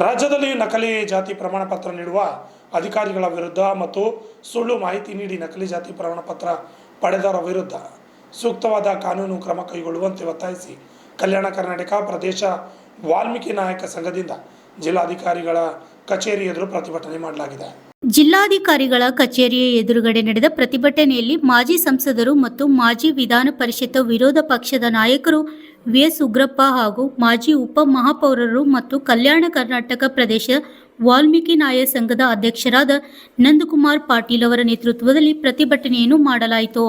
ರಾಜ್ಯದಲ್ಲಿ ನಕಲಿ ಜಾತಿ ಪ್ರಮಾಣ ಪತ್ರ ನೀಡುವ ಅಧಿಕಾರಿಗಳ ವಿರುದ್ಧ ಮತ್ತು ಸುಳ್ಳು ಮಾಹಿತಿ ನೀಡಿ ನಕಲಿ ಜಾತಿ ಪ್ರಮಾಣ ಪತ್ರ ಪಡೆದವರ ವಿರುದ್ಧ ಸೂಕ್ತವಾದ ಕಾನೂನು ಕ್ರಮ ಕೈಗೊಳ್ಳುವಂತೆ ಒತ್ತಾಯಿಸಿ ಕಲ್ಯಾಣ ಕರ್ನಾಟಕ ಪ್ರದೇಶ ವಾಲ್ಮೀಕಿ ನಾಯಕ ಸಂಘದಿಂದ ಜಿಲ್ಲಾಧಿಕಾರಿಗಳ ಕಚೇರಿ ಎದುರು ಪ್ರತಿಭಟನೆ ಮಾಡಲಾಗಿದೆ. ಜಿಲ್ಲಾಧಿಕಾರಿಗಳ ಕಚೇರಿಯ ಎದುರುಗಡೆ ನಡೆದ ಪ್ರತಿಭಟನೆಯಲ್ಲಿ ಮಾಜಿ ಸಂಸದರು ಮತ್ತು ಮಾಜಿ ವಿಧಾನ ಪರಿಷತ್ ವಿರೋಧ ಪಕ್ಷದ ನಾಯಕರು ವಿ.ಎಸ್. ಉಗ್ರಪ್ಪ ಹಾಗೂ ಮಾಜಿ ಉಪ ಮಹಾಪೌರರು ಮತ್ತು ಕಲ್ಯಾಣ ಕರ್ನಾಟಕ ಪ್ರದೇಶ ವಾಲ್ಮೀಕಿ ನಾಯಕ ಸಂಘದ ಅಧ್ಯಕ್ಷರಾದ ನಂದಕುಮಾರ್ ಪಾಟೀಲ್ ಅವರ ನೇತೃತ್ವದಲ್ಲಿ ಪ್ರತಿಭಟನೆಯನ್ನು ಮಾಡಲಾಯಿತು.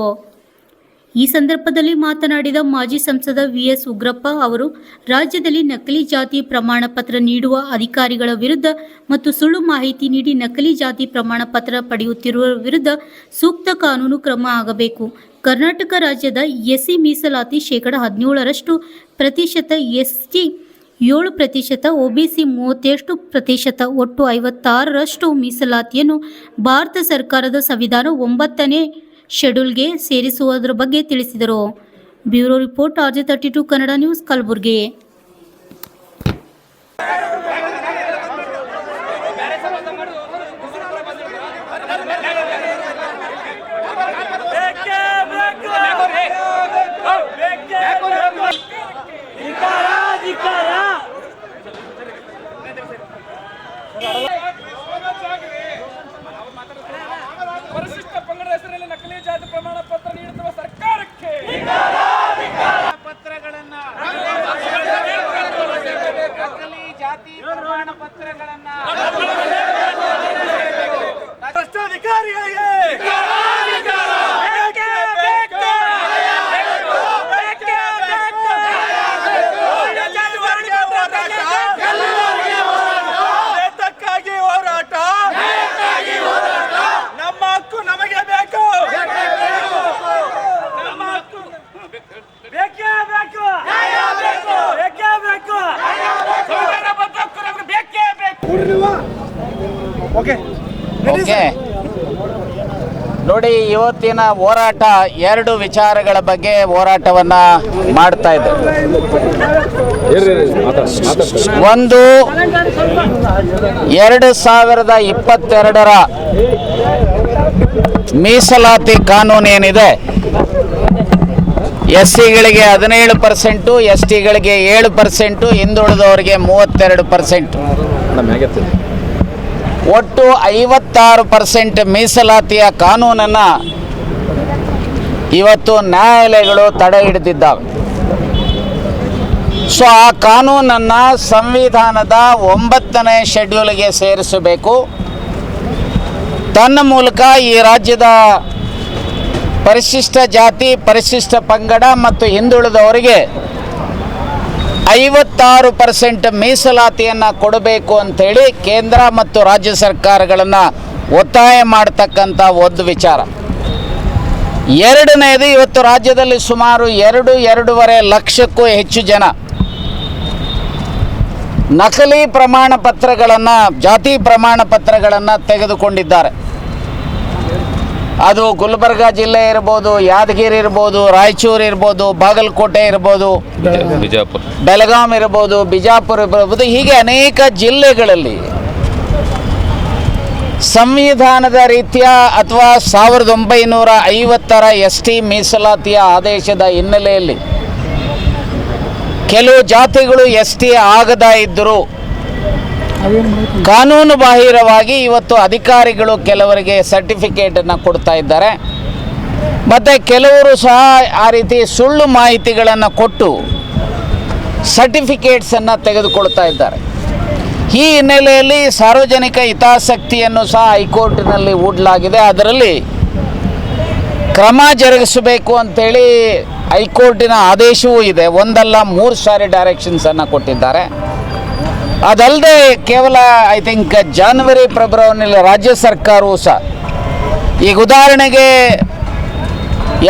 ಈ ಸಂದರ್ಭದಲ್ಲಿ ಮಾತನಾಡಿದ ಮಾಜಿ ಸಂಸದ ವಿ.ಎಸ್. ಉಗ್ರಪ್ಪ ಅವರು ರಾಜ್ಯದಲ್ಲಿ ನಕಲಿ ಜಾತಿ ಪ್ರಮಾಣ ಪತ್ರ ನೀಡುವ ಅಧಿಕಾರಿಗಳ ವಿರುದ್ಧ ಮತ್ತು ಸುಳ್ಳು ಮಾಹಿತಿ ನೀಡಿ ನಕಲಿ ಜಾತಿ ಪ್ರಮಾಣ ಪತ್ರ ಪಡೆಯುತ್ತಿರುವ ವಿರುದ್ಧ ಸೂಕ್ತ ಕಾನೂನು ಕ್ರಮ ಆಗಬೇಕು. ಕರ್ನಾಟಕ ರಾಜ್ಯದ ಎಸ್ಸಿ ಮೀಸಲಾತಿ 17% ಎಸ್ಟಿ 7%, ಒಬಿಸಿ 38%, ಒಟ್ಟು 56% ಮೀಸಲಾತಿಯನ್ನು ಭಾರತ ಸರ್ಕಾರದ ಸಂವಿಧಾನ 9ನೇ ಶೆಡ್ಯೂಲ್ಗೆ ಸೇರಿಸುವುದರ ಬಗ್ಗೆ ತಿಳಿಸಿದರು. Bureau report RJ32 Kannada news, Kalaburagi. ಪರಿಶಿಷ್ಟ ಪಂಗಡ ಹೆಸರಿನಲ್ಲಿ ನಕಲಿ ಜಾತಿ ಪ್ರಮಾಣ ಪತ್ರ ನೀಡುತ್ತಿರುವ ಸರ್ಕಾರಕ್ಕೆ ನಕಲಿ ಜಾತಿ ಪ್ರಮಾಣ ಪತ್ರಗಳನ್ನ ಭ್ರಷ್ಟಾಧಿಕಾರಿಗಳಿಗೆ ನೋಡಿ, ಇವತ್ತಿನ ಹೋರಾಟ ಎರಡು ವಿಚಾರಗಳ ಬಗ್ಗೆ ಹೋರಾಟವನ್ನ ಮಾಡ್ತಾ ಇದೆ. ಒಂದು, 2022ರ ಮೀಸಲಾತಿ ಕಾನೂನು ಏನಿದೆ, SCಗಳಿಗೆ 17%, STಗಳಿಗೆ 7%, ಹಿಂದುಳಿದವರಿಗೆ 32%, ಒಟ್ಟು 56% ಮೀಸಲಾತಿಯ ಕಾನೂನನ್ನು ಇವತ್ತು ನ್ಯಾಯಾಲಯಗಳು ತಡೆ ಹಿಡಿದಿದ್ದಾವೆ. ಸೊ ಆ ಕಾನೂನನ್ನು ಸಂವಿಧಾನದ 9ನೇ ಶೆಡ್ಯೂಲ್ಗೆ ಸೇರಿಸಬೇಕು. ತನ್ನ ಮೂಲಕ ಈ ರಾಜ್ಯದ ಪರಿಶಿಷ್ಟ ಜಾತಿ, ಪರಿಶಿಷ್ಟ ಪಂಗಡ ಮತ್ತು ಹಿಂದುಳಿದವರಿಗೆ 56% ಮೀಸಲಾತಿಯನ್ನು ಕೊಡಬೇಕು ಅಂಥೇಳಿ ಕೇಂದ್ರ ಮತ್ತು ರಾಜ್ಯ ಸರ್ಕಾರಗಳನ್ನು ಒತ್ತಾಯ ಮಾಡ್ತಕ್ಕಂಥ ಒಂದು ವಿಚಾರ. ಎರಡನೇದು, ಇವತ್ತು ರಾಜ್ಯದಲ್ಲಿ ಸುಮಾರು 2.5 ಲಕ್ಷಕ್ಕೂ ಹೆಚ್ಚು ಜನ ನಕಲಿ ಪ್ರಮಾಣ ಪತ್ರಗಳನ್ನು, ಜಾತಿ ಪ್ರಮಾಣ ಪತ್ರಗಳನ್ನು ತೆಗೆದುಕೊಂಡಿದ್ದಾರೆ. ಅದು ಗುಲ್ಬರ್ಗ ಜಿಲ್ಲೆ ಇರ್ಬೋದು, ಯಾದಗಿರಿ ಇರ್ಬೋದು, ರಾಯಚೂರು ಇರ್ಬೋದು, ಬಾಗಲಕೋಟೆ ಇರ್ಬೋದು, ಬೆಳಗಾಂ ಇರ್ಬೋದು, ಬಿಜಾಪುರ ಇರ್ಬೋದು, ಹೀಗೆ ಅನೇಕ ಜಿಲ್ಲೆಗಳಲ್ಲಿ ಸಂವಿಧಾನದ ರೀತಿಯ ಅಥವಾ 1950ರ ST ಮೀಸಲಾತಿಯ ಆದೇಶದ ಹಿನ್ನೆಲೆಯಲ್ಲಿ ಕೆಲವು ಜಾತಿಗಳು ST ಆಗದ ಇದ್ದರೂ ಕಾನೂನು ಬಾಹಿರವಾಗಿ ಇವತ್ತು ಅಧಿಕಾರಿಗಳು ಕೆಲವರಿಗೆ ಸರ್ಟಿಫಿಕೇಟನ್ನು ಕೊಡ್ತಾ ಇದ್ದಾರೆ. ಮತ್ತು ಕೆಲವರು ಸಹ ಆ ರೀತಿ ಸುಳ್ಳು ಮಾಹಿತಿಗಳನ್ನು ಕೊಟ್ಟು ಸರ್ಟಿಫಿಕೇಟ್ಸನ್ನು ತೆಗೆದುಕೊಳ್ತಾ ಇದ್ದಾರೆ. ಈ ಹಿನ್ನೆಲೆಯಲ್ಲಿ ಸಾರ್ವಜನಿಕ ಹಿತಾಸಕ್ತಿಯನ್ನು ಸಹ ಹೈಕೋರ್ಟಿನಲ್ಲಿ ಹೂಡಲಾಗಿದೆ. ಅದರಲ್ಲಿ ಕ್ರಮ ಜರುಗಿಸಬೇಕು ಅಂಥೇಳಿ ಹೈಕೋರ್ಟಿನ ಆದೇಶವೂ ಇದೆ. ಒಂದಲ್ಲ 3 ಸಾರಿ ಡೈರೆಕ್ಷನ್ಸನ್ನು ಕೊಟ್ಟಿದ್ದಾರೆ. ಅದಲ್ಲದೆ ಕೇವಲ ಜನವರಿ ಫೆಬ್ರವರಿಯಲ್ಲಿ ರಾಜ್ಯ ಸರ್ಕಾರವೂ ಸಹ, ಈಗ ಉದಾಹರಣೆಗೆ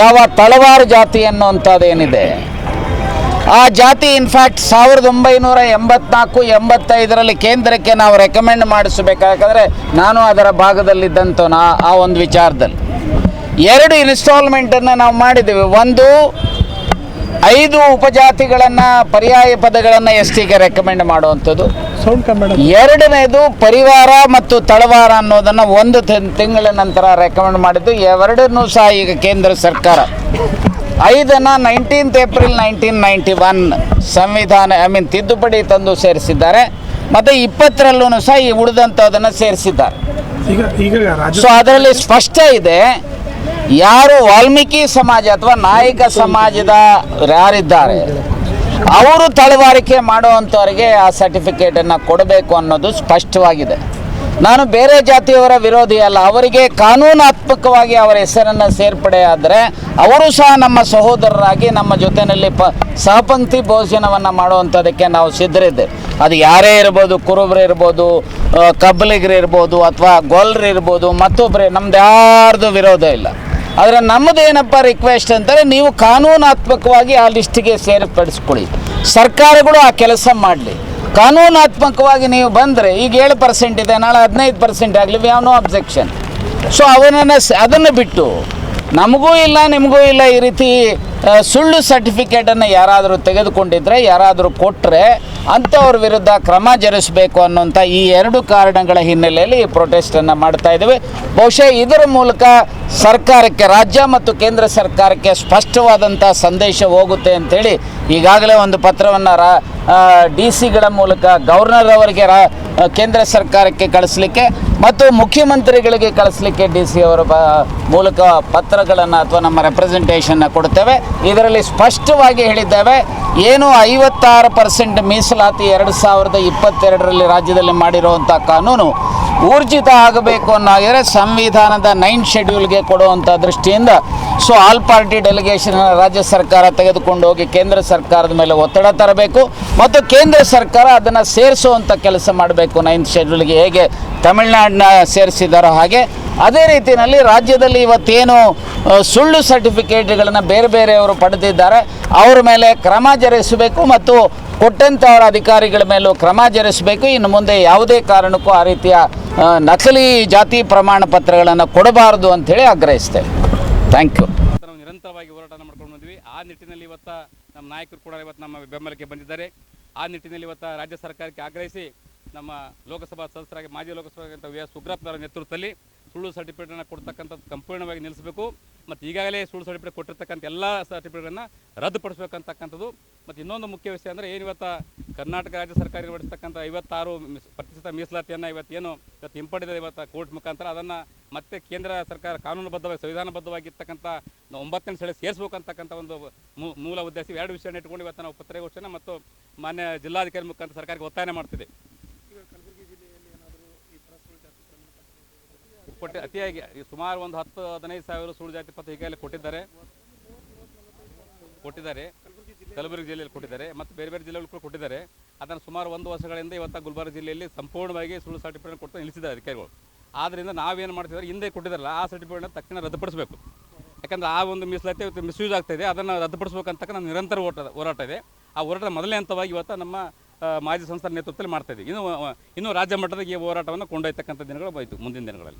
ಯಾವ ತಳವಾರು ಜಾತಿ ಅನ್ನುವಂಥದ್ದೇನಿದೆ, ಆ ಜಾತಿ ಇನ್ಫ್ಯಾಕ್ಟ್ 1984-85ರಲ್ಲಿ ಕೇಂದ್ರಕ್ಕೆ ನಾವು ರೆಕಮೆಂಡ್ ಮಾಡಿಸಬೇಕಾದ್ರೆ ನಾನು ಅದರ ಭಾಗದಲ್ಲಿದ್ದಂಥವನು. ಆ ಒಂದು ವಿಚಾರದಲ್ಲಿ 2 ಇನ್ಸ್ಟಾಲ್ಮೆಂಟನ್ನು ನಾವು ಮಾಡಿದ್ದೀವಿ. ಒಂದು, 5 ಉಪಜಾತಿಗಳನ್ನು ಪರ್ಯಾಯ ಪದಗಳನ್ನು STಗೆ ರೆಕಮೆಂಡ್ ಮಾಡುವಂಥದ್ದು. ಎರಡನೇದು ಪರಿವಾರ ಮತ್ತು ತಳವಾರ ಅನ್ನೋದನ್ನು ಒಂದು ತಿಂಗಳ ನಂತರ ರೆಕಮೆಂಡ್ ಮಾಡಿದ್ದು. ಎರಡನ್ನೂ ಸಹ ಈಗ ಕೇಂದ್ರ ಸರ್ಕಾರ 5 19 ಏಪ್ರಿಲ್ 1991 ಸಂವಿಧಾನ ತಿದ್ದುಪಡಿ ತಂದು ಸೇರಿಸಿದ್ದಾರೆ. ಮತ್ತು 20ರಲ್ಲೂ ಸಹ ಈ ಉಳಿದಂಥದ್ದನ್ನು ಸೇರಿಸಿದ್ದಾರೆ. ಸೊ ಅದರಲ್ಲಿ ಸ್ಪಷ್ಟ ಇದೆ, ಯಾರು ವಾಲ್ಮೀಕಿ ಸಮಾಜ ಅಥವಾ ನಾಯಕ ಸಮಾಜದ ಯಾರಿದ್ದಾರೆ ಅವರು ತಳವಾರಿಕೆ ಮಾಡುವಂಥವ್ರಿಗೆ ಆ ಸರ್ಟಿಫಿಕೇಟನ್ನು ಕೊಡಬೇಕು ಅನ್ನೋದು ಸ್ಪಷ್ಟವಾಗಿದೆ. ನಾನು ಬೇರೆ ಜಾತಿಯವರ ವಿರೋಧಿ ಅಲ್ಲ. ಅವರಿಗೆ ಕಾನೂನಾತ್ಮಕವಾಗಿ ಅವರ ಹೆಸರನ್ನು ಸೇರ್ಪಡೆ ಆದರೆ ಅವರು ಸಹ ನಮ್ಮ ಸಹೋದರರಾಗಿ ನಮ್ಮ ಜೊತೆಯಲ್ಲಿ ಸಹಪಂಕ್ತಿ ಭೋಜನವನ್ನು ಮಾಡುವಂಥದ್ದಕ್ಕೆ ನಾವು ಸಿದ್ಧರಿದ್ದೇವೆ. ಅದು ಯಾರೇ ಇರ್ಬೋದು, ಕುರುಬರು ಇರ್ಬೋದು, ಕಬ್ಬಲಿಗರು ಇರ್ಬೋದು, ಅಥವಾ ಗೋಲ್ರು ಇರ್ಬೋದು, ಮತ್ತೊಬ್ಬರೇ, ನಮ್ದು ಯಾರ್ದು ವಿರೋಧ ಇಲ್ಲ. ಆದರೆ ನಮ್ಮದೇನಪ್ಪ ರಿಕ್ವೆಸ್ಟ್ ಅಂತಾರೆ, ನೀವು ಕಾನೂನಾತ್ಮಕವಾಗಿ ಆ ಲಿಸ್ಟಿಗೆ ಸೇರ್ಪಡಿಸ್ಕೊಳ್ಳಿ. ಸರ್ಕಾರಗಳು ಆ ಕೆಲಸ ಮಾಡಲಿ. ಕಾನೂನಾತ್ಮಕವಾಗಿ ನೀವು ಬಂದರೆ ಈಗ 7% ಇದೆ, ನಾಳೆ 15% ಆಗಲಿ, we have no objection. So ಅದನ್ನು ಬಿಟ್ಟು ನಮಗೂ ಇಲ್ಲ ನಿಮಗೂ ಇಲ್ಲ ಈ ರೀತಿ ಸುಳ್ಳು ಸರ್ಟಿಫಿಕೇಟನ್ನು ಯಾರಾದರೂ ತೆಗೆದುಕೊಂಡಿದ್ರೆ, ಯಾರಾದರೂ ಕೊಟ್ಟರೆ ಅಂಥವ್ರ ವಿರುದ್ಧ ಕ್ರಮ ಜರುಗಿಸಬೇಕು ಅನ್ನೋಂಥ ಈ 2 ಕಾರಣಗಳ ಹಿನ್ನೆಲೆಯಲ್ಲಿ ಈ ಪ್ರೊಟೆಸ್ಟನ್ನು ಮಾಡ್ತಾ ಇದ್ದೇವೆ. ಬಹುಶಃ ಇದರ ಮೂಲಕ ಸರ್ಕಾರಕ್ಕೆ, ರಾಜ್ಯ ಮತ್ತು ಕೇಂದ್ರ ಸರ್ಕಾರಕ್ಕೆ ಸ್ಪಷ್ಟವಾದಂಥ ಸಂದೇಶ ಹೋಗುತ್ತೆ ಅಂಥೇಳಿ ಈಗಾಗಲೇ ಒಂದು ಪತ್ರವನ್ನು DC ಮೂಲಕ ಗವರ್ನರ್ ಅವರಿಗೆ ಕೇಂದ್ರ ಸರ್ಕಾರಕ್ಕೆ ಕಳಿಸ್ಲಿಕ್ಕೆ ಮತ್ತು ಮುಖ್ಯಮಂತ್ರಿಗಳಿಗೆ ಕಳಿಸ್ಲಿಕ್ಕೆ DC ಅವರ ಮೂಲಕ ಪತ್ರಗಳನ್ನು ಅಥವಾ ನಮ್ಮ ರೆಪ್ರೆಸೆಂಟೇಷನ್ನ ಕೊಡ್ತೇವೆ. ಇದರಲ್ಲಿ ಸ್ಪಷ್ಟವಾಗಿ ಹೇಳಿದ್ದೇವೆ, ಏನು 56% ಮೀಸಲಾತಿ 2022ರಲ್ಲಿ ರಾಜ್ಯದಲ್ಲಿ ಮಾಡಿರುವಂಥ ಕಾನೂನು ಊರ್ಜಿತ ಆಗಬೇಕು ಅನ್ನೋದ್ರೆ ಸಂವಿಧಾನದ 9 ಶೆಡ್ಯೂಲ್ಗೆ ಕೊಡುವಂಥ ದೃಷ್ಟಿಯಿಂದ ಸೊ ಆಲ್ ಪಾರ್ಟಿ ಡೆಲಿಗೇಷನ್ ರಾಜ್ಯ ಸರ್ಕಾರ ತೆಗೆದುಕೊಂಡು ಹೋಗಿ ಕೇಂದ್ರ ಸರ್ಕಾರದ ಮೇಲೆ ಒತ್ತಡ ತರಬೇಕು ಮತ್ತು ಕೇಂದ್ರ ಸರ್ಕಾರ ಅದನ್ನು ಸೇರಿಸುವಂಥ ಕೆಲಸ ಮಾಡಬೇಕು. 9th ಶೆಡ್ಯೂಲ್ಗೆ ಹೇಗೆ ತಮಿಳುನಾಡನ್ನ ಸೇರಿಸಿದಾರೋ ಹಾಗೆ ಅದೇ ರೀತಿಯಲ್ಲಿ ರಾಜ್ಯದಲ್ಲಿ ಇವತ್ತೇನು ಸುಳ್ಳು ಸರ್ಟಿಫಿಕೇಟ್ಗಳನ್ನು ಬೇರೆ ಬೇರೆಯವರು ಪಡೆದಿದ್ದಾರೆ ಅವ್ರ ಮೇಲೆ ಕ್ರಮ ಜರುಗಿಸಬೇಕು ಮತ್ತು ಕೊಟ್ಟಂಥವರ ಅಧಿಕಾರಿಗಳ ಮೇಲೂ ಕ್ರಮ ಜರುಗಿಸಬೇಕು. ಇನ್ನು ಮುಂದೆ ಯಾವುದೇ ಕಾರಣಕ್ಕೂ ಆ ರೀತಿಯ ನಕಲಿ ಜಾತಿ ಪ್ರಮಾಣ ಪತ್ರಗಳನ್ನು ಕೊಡಬಾರದು ಅಂಥೇಳಿ ಆಗ್ರಹಿಸ್ತೇವೆ. Thank you. ನಾವು ನಿರಂತರವಾಗಿ ಹೋರಾಟ ಮಾಡ್ಕೊಂಡು ಬಂದ್ವಿ. ಆ ನಿಟ್ಟಿನಲ್ಲಿ ಇವತ್ತು ನಮ್ಮ ನಾಯಕರು ಕೂಡ ಇವತ್ತು ನಮ್ಮ ಬೆಂಬಲಕ್ಕೆ ಬಂದಿದ್ದಾರೆ. ಆ ನಿಟ್ಟಿನಲ್ಲಿ ಇವತ್ತು ರಾಜ್ಯ ಸರ್ಕಾರಕ್ಕೆ ಆಗ್ರಹಿಸಿ ನಮ್ಮ ಲೋಕಸಭಾ ಸದಸ್ಯರಾಗಿ ಮಾಜಿ ಲೋಕಸಭಾ ವಿ ಎಸ್ ಉಗ್ರಪ್ಪನವರ ನೇತೃತ್ವದಲ್ಲಿ ಸುಳ್ಳು ಸರ್ಟಿಫಿಕೇಟನ್ನು ಕೊಡ್ತಕ್ಕಂಥದ್ದು ಸಂಪೂರ್ಣವಾಗಿ ನಿಲ್ಲಿಸಬೇಕು ಮತ್ತು ಈಗಾಗಲೇ ಸುಳ್ಳು ಸರ್ಟಿಫಿಕೇಟ್ ಕೊಟ್ಟಿರ್ತಕ್ಕಂಥ ಎಲ್ಲ ಸರ್ಟಿಫಿಕೇಟನ್ನು ರದ್ದುಪಡಿಸಬೇಕಂತಕ್ಕಂಥದ್ದು. ಮತ್ತು ಇನ್ನೊಂದು ಮುಖ್ಯ ವಿಷಯ ಅಂದರೆ ಏನು ಇವತ್ತು ಕರ್ನಾಟಕ ರಾಜ್ಯ ಸರ್ಕಾರ ನಿರ್ವಹಿಸ್ತಕ್ಕಂಥ 56% ಮೀಸಲಾತಿಯನ್ನು ಇವತ್ತು ಹಿಂಪಡೆದ ಇವತ್ತು ಕೋರ್ಟ್ ಮುಖಾಂತರ ಅದನ್ನು ಮತ್ತೆ ಕೇಂದ್ರ ಸರ್ಕಾರ ಕಾನೂನುಬದ್ಧವಾಗಿ ಸಂವಿಧಾನಬದ್ಧವಾಗಿರ್ತಕ್ಕಂಥ 9ನೇ ಸಲ ಸೇರಿಸಬೇಕಂತಕ್ಕಂಥ ಒಂದು ಮೂಲ ಉದ್ದೇಶ 2 ವಿಷಯನ ಇಟ್ಕೊಂಡು ಇವತ್ತು ನಾವು ಪತ್ರಿಕಾಗೋಷ್ಠಿಯನ್ನು ಮತ್ತು ಮಾನ್ಯ ಜಿಲ್ಲಾಧಿಕಾರಿ ಮುಖಾಂತರ ಸರ್ಕಾರಕ್ಕೆ ಒತ್ತಾಯ ಮಾಡ್ತಿದೆ. ಅತಿಯಾಗಿ ಸುಮಾರು ಒಂದು 10-15 ಸಾವಿರ ಸುಳ್ಳು ಜಾತಿ ಪತ್ರ ಈಗಾಗಲೇ ಕೊಟ್ಟಿದ್ದಾರೆ. ಕಲಬುರಗಿ ಜಿಲ್ಲೆಯಲ್ಲಿ ಕೊಟ್ಟಿದ್ದಾರೆ ಮತ್ತು ಬೇರೆ ಬೇರೆ ಜಿಲ್ಲೆಗಳು ಕೂಡ ಕೊಟ್ಟಿದ್ದಾರೆ. ಅದನ್ನು ಸುಮಾರು 1 ವರ್ಷಗಳಿಂದ ಇವತ್ತು ಗುಲ್ಬರ್ಗ ಜಿಲ್ಲೆಯಲ್ಲಿ ಸಂಪೂರ್ಣವಾಗಿ ಸುಳ್ಳು ಸರ್ಟಿಫಿಕೇಟ್ ಕೊಟ್ಟು ನಿಲ್ಲಿಸಿದ್ದಾರೆ ಅಧಿಕಾರಿಗಳು. ಆದ್ದರಿಂದ ನಾವೇನು ಮಾಡ್ತಿದ್ದಾರೆ, ಹಿಂದೆ ಕೊಟ್ಟಿದ್ದಾರಲ್ಲ ಆ ಸರ್ಟಿಫಿಕೇಟ್ನ ತಕ್ಷಣ ರದ್ದುಪಡಿಸಬೇಕು. ಯಾಕಂದರೆ ಆ ಒಂದು ಮೀಸಲಾತಿ ಮಿಸ್ಯೂಸ್ ಆಗ್ತಾಯಿದೆ, ಅದನ್ನು ರದ್ದುಪಡಿಸಬೇಕಂತಕ್ಕ ನಮ್ಮ ನಿರಂತರ ಹೋರಾಟ ಇದೆ. ಆ ಹೋರಾಟದ ಮೊದಲನೇ ಹಂತವಾಗಿ ಇವತ್ತು ನಮ್ಮ ಮಾಜಿ ಸಂಸ್ಥೆ ನೇತೃತ್ವದಲ್ಲಿ ಮಾಡ್ತಾಯಿದ್ದೀವಿ. ಇನ್ನು ರಾಜ್ಯ ಮಟ್ಟದ ಈ ಹೋರಾಟವನ್ನು ಕೊಂಡೊಯ್ತಕ್ಕಂಥ ದಿನಗಳು ಹೋಯಿತು ಮುಂದಿನ ದಿನಗಳಲ್ಲಿ.